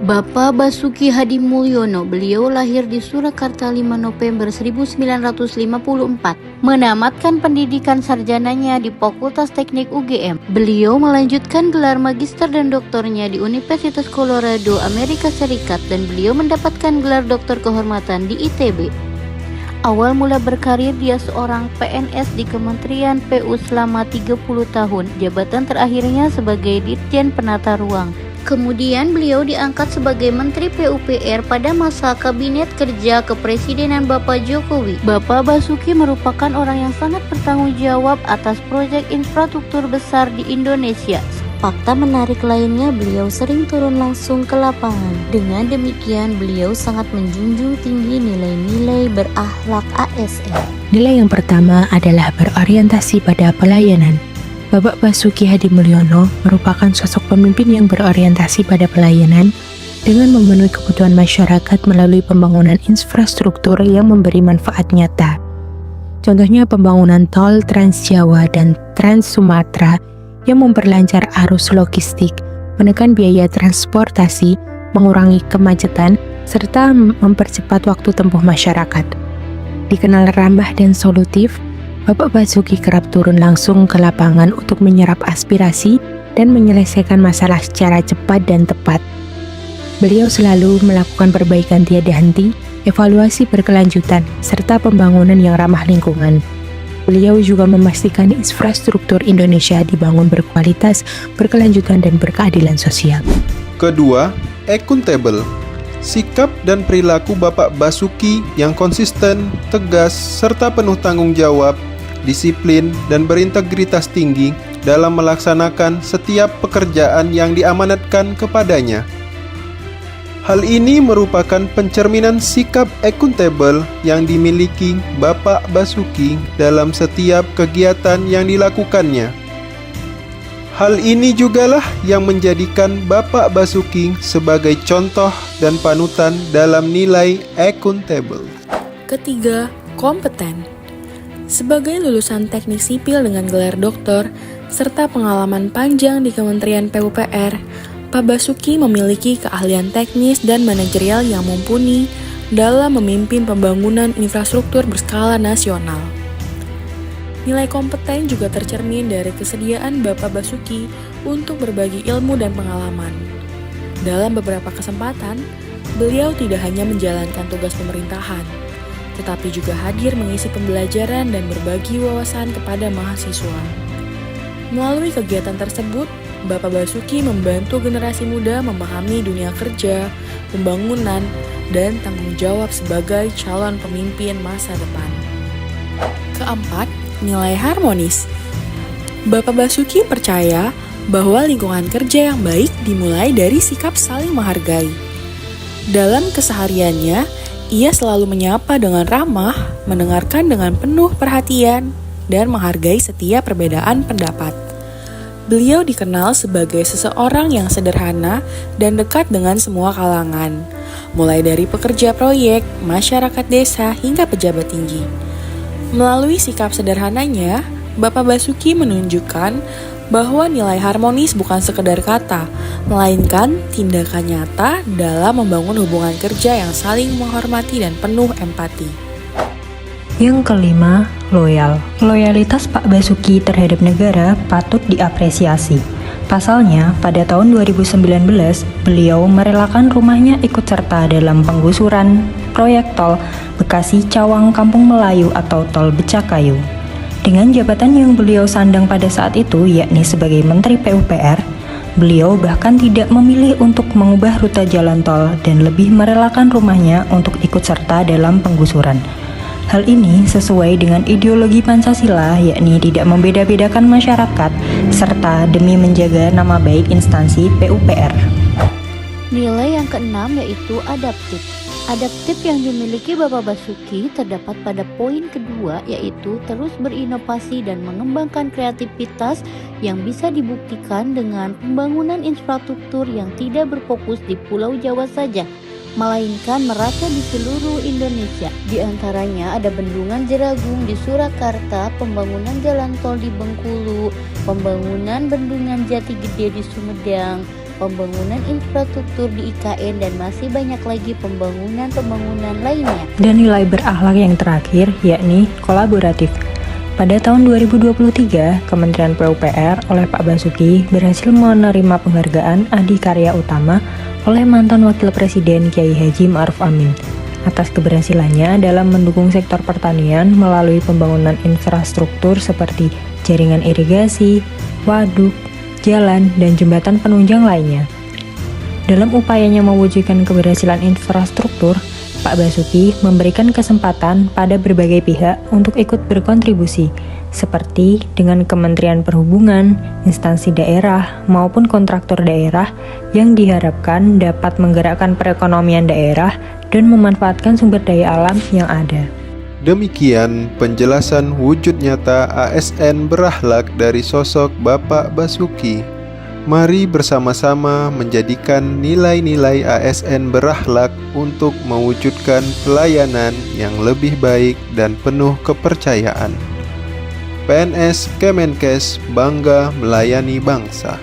Bapak Basuki Hadi Mulyono, beliau lahir di Surakarta 5 November 1954, menamatkan pendidikan sarjananya di Fakultas Teknik UGM. Beliau melanjutkan gelar magister dan doktornya di Universitas Colorado, Amerika Serikat, dan beliau mendapatkan gelar doktor kehormatan di ITB. Awal mula berkarir dia seorang PNS di Kementerian PU selama 30 tahun, jabatan terakhirnya sebagai Dirjen Penata Ruang. Kemudian beliau diangkat sebagai Menteri PUPR pada masa Kabinet Kerja Kepresidenan Bapak Jokowi. Bapak Basuki merupakan orang yang sangat bertanggung jawab atas proyek infrastruktur besar di Indonesia. Fakta menarik lainnya, beliau sering turun langsung ke lapangan. Dengan demikian, beliau sangat menjunjung tinggi nilai-nilai berakhlak ASN. Nilai yang pertama adalah berorientasi pada pelayanan. Bapak Basuki Hadi Mulyono merupakan sosok pemimpin yang berorientasi pada pelayanan dengan memenuhi kebutuhan masyarakat melalui pembangunan infrastruktur yang memberi manfaat nyata. Contohnya pembangunan tol Trans Jawa dan Trans Sumatera yang memperlancar arus logistik, menekan biaya transportasi, mengurangi kemacetan, serta mempercepat waktu tempuh masyarakat. Dikenal ramah dan solutif, Bapak Basuki kerap turun langsung ke lapangan untuk menyerap aspirasi dan menyelesaikan masalah secara cepat dan tepat. Beliau selalu melakukan perbaikan tiada henti, evaluasi berkelanjutan, serta pembangunan yang ramah lingkungan. Beliau juga memastikan infrastruktur Indonesia dibangun berkualitas, berkelanjutan, dan berkeadilan sosial. Kedua, accountable. Sikap dan perilaku Bapak Basuki yang konsisten, tegas, serta penuh tanggung jawab, disiplin, dan berintegritas tinggi dalam melaksanakan setiap pekerjaan yang diamanatkan kepadanya. Hal ini merupakan pencerminan sikap accountable yang dimiliki Bapak Basuki dalam setiap kegiatan yang dilakukannya. Hal ini jugalah yang menjadikan Bapak Basuki sebagai contoh dan panutan dalam nilai accountable. Ketiga, kompeten. Sebagai lulusan teknik sipil dengan gelar doktor, serta pengalaman panjang di Kementerian PUPR, Pak Basuki memiliki keahlian teknis dan manajerial yang mumpuni dalam memimpin pembangunan infrastruktur berskala nasional. Nilai kompeten juga tercermin dari kesediaan Bapak Basuki untuk berbagi ilmu dan pengalaman. Dalam beberapa kesempatan, beliau tidak hanya menjalankan tugas pemerintahan, tetapi juga hadir mengisi pembelajaran dan berbagi wawasan kepada mahasiswa. Melalui kegiatan tersebut, Bapak Basuki membantu generasi muda memahami dunia kerja, pembangunan, dan tanggung jawab sebagai calon pemimpin masa depan. Keempat, nilai harmonis. Bapak Basuki percaya bahwa lingkungan kerja yang baik dimulai dari sikap saling menghargai. Dalam kesehariannya, ia selalu menyapa dengan ramah, mendengarkan dengan penuh perhatian, dan menghargai setiap perbedaan pendapat. Beliau dikenal sebagai seseorang yang sederhana dan dekat dengan semua kalangan, mulai dari pekerja proyek, masyarakat desa, hingga pejabat tinggi. Melalui sikap sederhananya, Bapak Basuki menunjukkan bahwa nilai harmonis bukan sekedar kata, melainkan tindakan nyata dalam membangun hubungan kerja yang saling menghormati dan penuh empati. Yang kelima, loyal. Loyalitas Pak Basuki terhadap negara patut diapresiasi. Pasalnya, pada tahun 2019, beliau merelakan rumahnya ikut serta dalam penggusuran proyek tol Bekasi Cawang Kampung Melayu atau tol Becakayu. Dengan jabatan yang beliau sandang pada saat itu, yakni sebagai Menteri PUPR, beliau bahkan tidak memilih untuk mengubah rute jalan tol dan lebih merelakan rumahnya untuk ikut serta dalam penggusuran. Hal ini sesuai dengan ideologi Pancasila, yakni tidak membeda-bedakan masyarakat, serta demi menjaga nama baik instansi PUPR. Nilai yang keenam yaitu adaptif. Adaptif yang dimiliki Bapak Basuki terdapat pada poin kedua, yaitu terus berinovasi dan mengembangkan kreativitas yang bisa dibuktikan dengan pembangunan infrastruktur yang tidak berfokus di Pulau Jawa saja, melainkan merata di seluruh Indonesia. Di antaranya ada Bendungan Jeragung di Surakarta, pembangunan jalan tol di Bengkulu, pembangunan Bendungan Jati Gede di Sumedang, pembangunan infrastruktur di IKN, dan masih banyak lagi pembangunan lainnya. Dan nilai berakhlak yang terakhir yakni kolaboratif. Pada tahun 2023, Kementerian PUPR oleh Pak Basuki berhasil menerima penghargaan Adikarya Utama oleh mantan Wakil Presiden Kiai Haji Ma'ruf Amin atas keberhasilannya dalam mendukung sektor pertanian melalui pembangunan infrastruktur seperti jaringan irigasi, waduk, jalan, dan jembatan penunjang lainnya. Dalam upayanya mewujudkan keberhasilan infrastruktur, Pak Basuki memberikan kesempatan pada berbagai pihak untuk ikut berkontribusi, seperti dengan Kementerian Perhubungan, instansi daerah, maupun kontraktor daerah yang diharapkan dapat menggerakkan perekonomian daerah dan memanfaatkan sumber daya alam yang ada. Demikian penjelasan wujud nyata ASN berakhlak dari sosok Bapak Basuki. Mari bersama-sama menjadikan nilai-nilai ASN berakhlak untuk mewujudkan pelayanan yang lebih baik dan penuh kepercayaan. PNS Kemenkes bangga melayani bangsa.